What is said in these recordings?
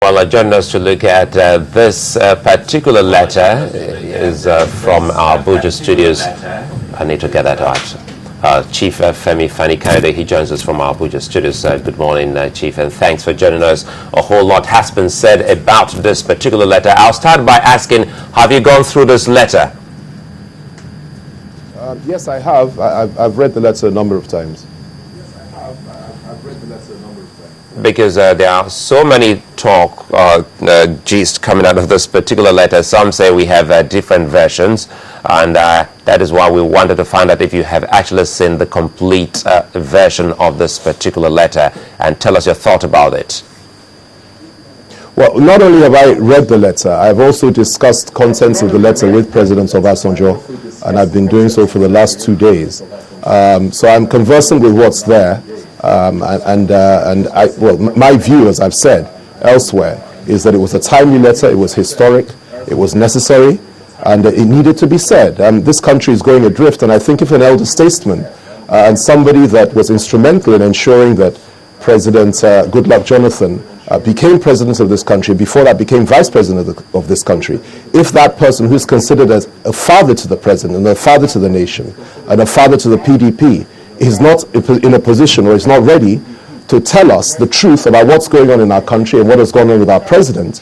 Well, joining us to look at this particular letter is from our Abuja studios. I need to get that out. Chief Fani-Kayode, he joins us from our Abuja studios. Good morning, Chief, and thanks for joining us. A whole lot has been said about this particular letter. I'll start by asking, have you gone through this letter? Yes, I have. I've read the letter a number of times. Because there are so many talk, gist coming out of this particular letter. Some say we have different versions, and that is why we wanted to find out if you have actually seen the complete version of this particular letter, and tell us your thought about it. Well, not only have I read the letter, I've also discussed contents of the letter with President Obasanjo, and I've been doing so for the last 2 days. So I'm conversing with what's there. My view, as I've said elsewhere, is that it was a timely letter, it was historic, it was necessary, and it needed to be said. This country is going adrift, and I think if an elder statesman and somebody that was instrumental in ensuring that President Goodluck Jonathan became president of this country, before that became vice president of this country, if that person who's considered as a father to the president and a father to the nation and a father to the PDP is not in a position or is not ready to tell us the truth about what's going on in our country and what has gone on with our president,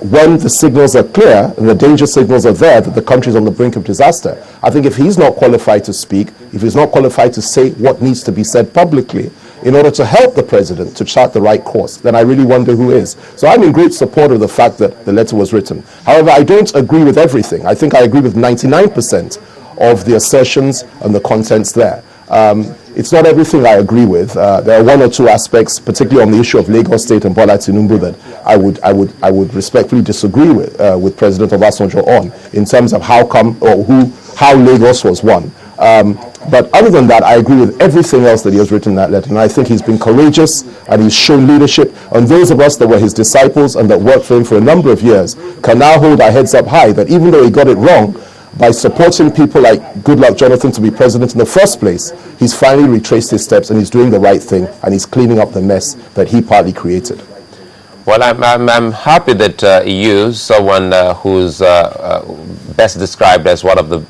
when the signals are clear and the danger signals are there that the country is on the brink of disaster. I think if he's not qualified to speak, if he's not qualified to say what needs to be said publicly in order to help the president to chart the right course, then I really wonder who is. So I'm in great support of the fact that the letter was written. However, I don't agree with everything. I think I agree with 99% of the assertions and the contents there. It's not everything I agree with. There are one or two aspects, particularly on the issue of Lagos State and Bola Tinubu, that I would respectfully disagree with President Obasanjo on, in terms of how Lagos was won. But other than that, I agree with everything else that he has written in that letter, and I think he's been courageous and he's shown leadership. And those of us that were his disciples and that worked for him for a number of years can now hold our heads up high that even though he got it wrong, by supporting people like Goodluck Jonathan to be president in the first place, he's finally retraced his steps and he's doing the right thing and he's cleaning up the mess that he partly created. Well, I'm happy that you, someone who's best described as one of the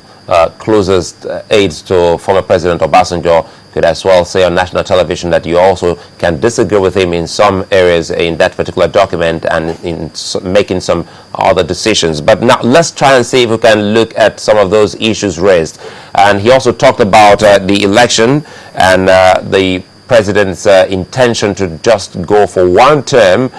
closest aides to former President Obasanjo, could as well say on national television that you also can disagree with him in some areas in that particular document and in making some other decisions. But now let's try and see if we can look at some of those issues raised. And he also talked about the election and the president's intention to just go for one term.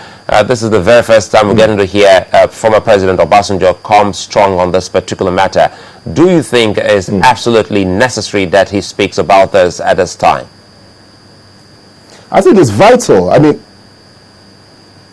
This is the very first time we're getting to hear former President Obasanjo come strong on this particular matter. Do you think it's absolutely necessary that he speaks about this at this time? I think it's vital. I mean,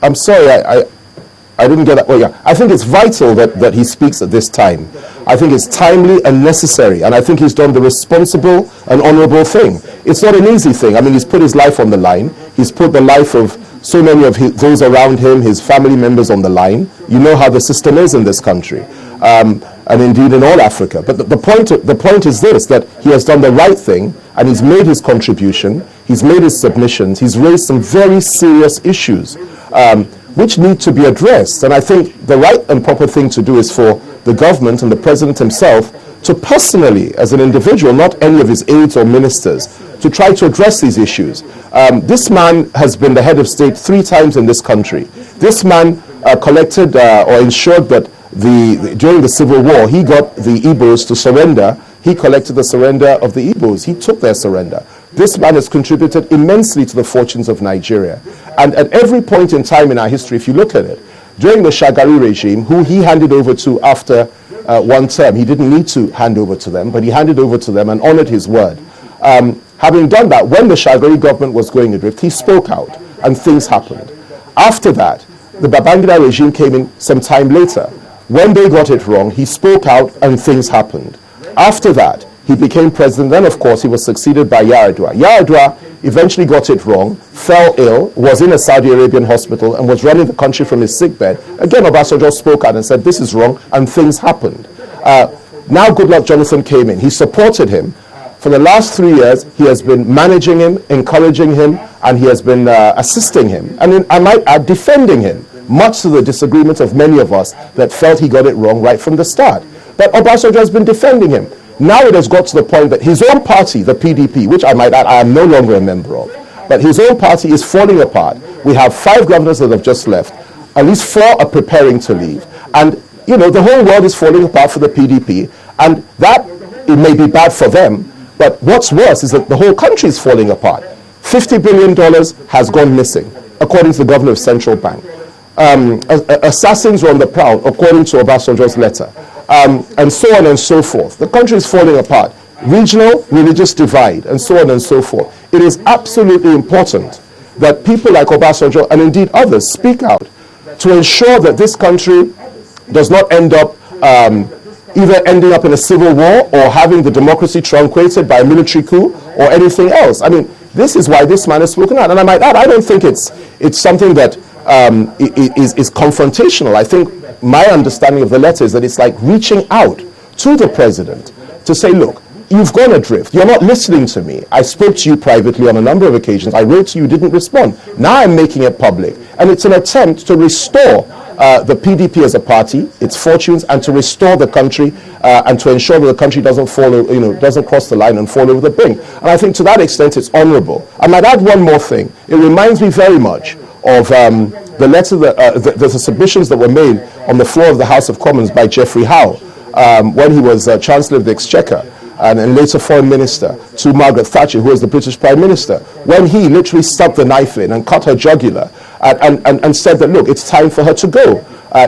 I'm sorry, I didn't get that. Well, yeah, I think it's vital that he speaks at this time. I think it's timely and necessary, and I think he's done the responsible and honorable thing. It's not an easy thing. I mean, he's put his life on the line. He's put the life of so many of those around him, his family members, on the line. You know how the system is in this country, and indeed in all Africa. But the point is this, that he has done the right thing, and he's made his contribution, he's made his submissions, he's raised some very serious issues, which need to be addressed. And I think the right and proper thing to do is for the government and the president himself to personally, as an individual, not any of his aides or ministers, to try to address these issues. This man has been the head of state 3 times in this country. This man collected or ensured that during the Civil War, he got the Igbos to surrender. He collected the surrender of the Igbos. He took their surrender. This man has contributed immensely to the fortunes of Nigeria. And at every point in time in our history, if you look at it, during the Shagari regime, who he handed over to after one term, he didn't need to hand over to them, but he handed over to them and honored his word. Having done that, when the Shagari government was going adrift, he spoke out and things happened. After that, the Babangida regime came in some time later. When they got it wrong, he spoke out and things happened. After that, he became president. Then, of course, he was succeeded by Yar'Adua. Yar'Adua eventually got it wrong, fell ill, was in a Saudi Arabian hospital, and was running the country from his sickbed. Again, Obasanjo spoke out and said, this is wrong, and things happened. Now Goodluck Jonathan came in. He supported him. For the last 3 years, he has been managing him, encouraging him, and he has been assisting him. And I might add, defending him. much to the disagreement of many of us that felt he got it wrong right from the start. But Obasanjo has been defending him. Now it has got to the point that his own party, the PDP, which I might add I am no longer a member of, but his own party is falling apart. We have 5 governors that have just left. At least 4 are preparing to leave. And, you know, the whole world is falling apart for the PDP. And that, it may be bad for them, but what's worse is that the whole country is falling apart. $50 billion has gone missing, according to the governor of Central Bank. Assassins were on the prowl, according to Obasanjo's letter. And so on and so forth. The country is falling apart. Regional, religious divide, and so on and so forth. It is absolutely important that people like Obasanjo, and indeed others, speak out to ensure that this country does not end up either ending up in a civil war or having the democracy truncated by a military coup or anything else. I mean, this is why this man has spoken out. And I might add, I don't think it's something that is confrontational. I think my understanding of the letter is that it's like reaching out to the president to say, look, you've gone adrift. You're not listening to me. I spoke to you privately on a number of occasions. I wrote to you, didn't respond. Now I'm making it public. And it's an attempt to restore the PDP as a party, its fortunes, and to restore the country and to ensure that the country doesn't follow, doesn't cross the line and fall over the brink. And I think to that extent it's honorable. I might add one more thing. It reminds me very much of the letter, the submissions that were made on the floor of the House of Commons by Geoffrey Howe when he was Chancellor of the Exchequer and later Foreign Minister to Margaret Thatcher, who was the British Prime Minister, when he literally stuck the knife in and cut her jugular and said that, look, it's time for her to go.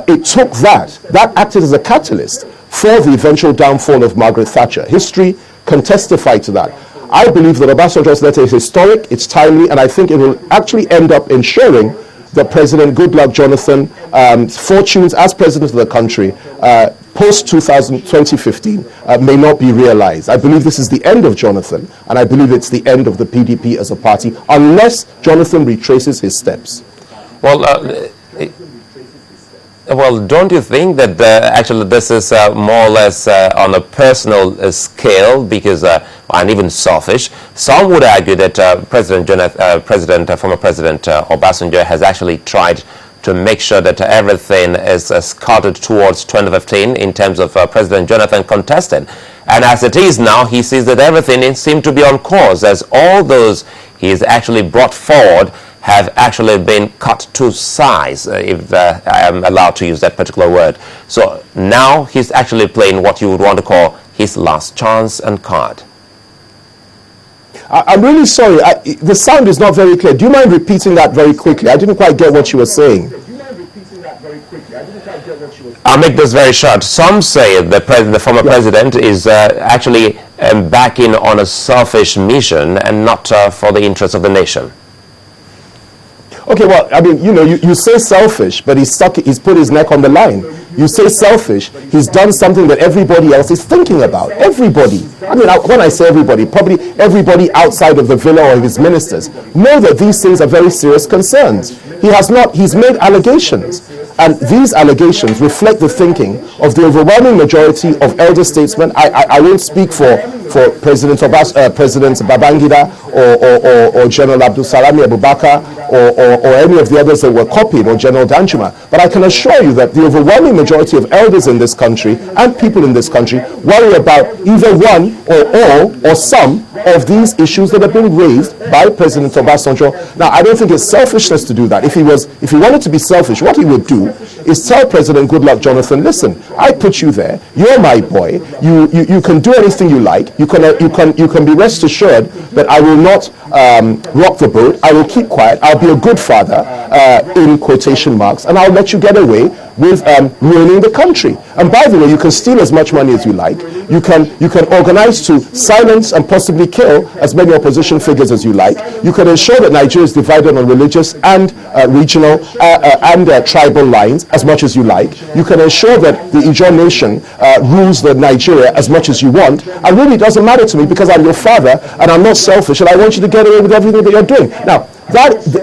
It took that acted as a catalyst for the eventual downfall of Margaret Thatcher. History can testify to that. I believe that Obasanjo's letter is historic, it's timely, and I think it will actually end up ensuring that President Goodluck Jonathan's fortunes as president of the country post-2015 may not be realized. I believe this is the end of Jonathan, and I believe it's the end of the PDP as a party, unless Jonathan retraces his steps. Well, don't you think that actually this is more or less on a personal scale, because and even selfish? Some would argue that former President Obasanjo has actually tried to make sure that everything is scouted towards 2015 in terms of President Jonathan contested. And as it is now, he sees that everything seems to be on course, as all those he's actually brought forward have actually been cut to size, if I am allowed to use that particular word. So now he's actually playing what you would want to call his last chance and card. I'm really sorry. The sound is not very clear. Do you mind repeating that very quickly? I didn't quite get what you were saying. I'll make this very short. Some say the former president is actually backing on a selfish mission and not for the interest of the nation. Okay, well, I mean, you say selfish, but he's put his neck on the line. You say selfish, he's done something that everybody else is thinking about. Everybody. I mean, when I say everybody, probably everybody outside of the villa or his ministers know that these things are very serious concerns. He's made allegations. And these allegations reflect the thinking of the overwhelming majority of elder statesmen. I won't speak for President Babangida or General Abdul Salami Abubakar or any of the others that were copied, or General Danjuma. But I can assure you that the overwhelming majority of elders in this country and people in this country worry about either one or all or some of these issues that have been raised by President Obasanjo. Now, I don't think it's selfishness to do that. If he wanted to be selfish, what he would do is tell President Goodluck Jonathan, listen, I put you there, you're my boy, you can do anything you like, you can be rest assured that I will not rock the boat, I will keep quiet, I'll be a good father, in quotation marks, and I'll let you get away with ruining the country. And by the way, you can steal as much money as you like, you can organize to silence and possibly kill as many opposition figures as you like, you can ensure that Nigeria is divided on religious and regional and tribal lines as much as you like, you can ensure that the Ijaw nation rules the Nigeria as much as you want, and really it doesn't matter to me because I'm your father and I'm not selfish and I want you to get away with everything that you're doing. Now,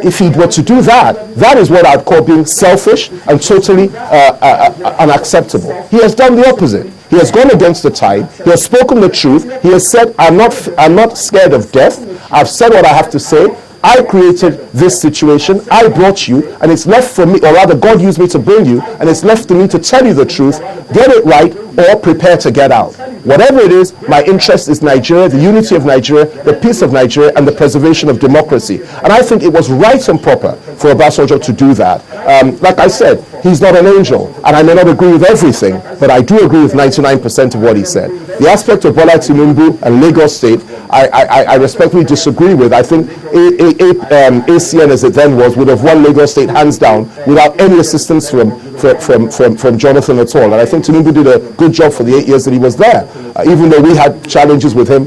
if he were to do that, that is what I'd call being selfish and totally unacceptable. He has done the opposite. He has gone against the tide. He has spoken the truth. He has said, I'm not scared of death. I've said what I have to say. I created this situation, I brought you, and it's left for me, or rather God used me to bring you, and it's left to me to tell you the truth, get it right, or prepare to get out. Whatever it is, my interest is Nigeria, the unity of Nigeria, the peace of Nigeria, and the preservation of democracy. And I think it was right and proper for Obasanjo to do that. Like I said, he's not an angel, and I may not agree with everything, but I do agree with 99% of what he said. The aspect of Bola Tinubu and Lagos State, I respectfully disagree with. I think ACN, as it then was, would have won Lagos State hands down without any assistance from Jonathan at all. And I think Tinubu did a good job for the 8 years that he was there, even though we had challenges with him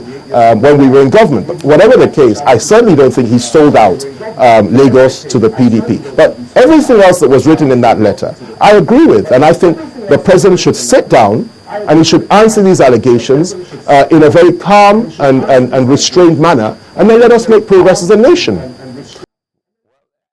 when we were in government. But whatever the case, I certainly don't think he sold out Lagos to the PDP. But everything else that was written in that letter, I agree with. And I think the president should sit down and he should answer these allegations in a very calm and restrained manner, and then let us make progress as a nation.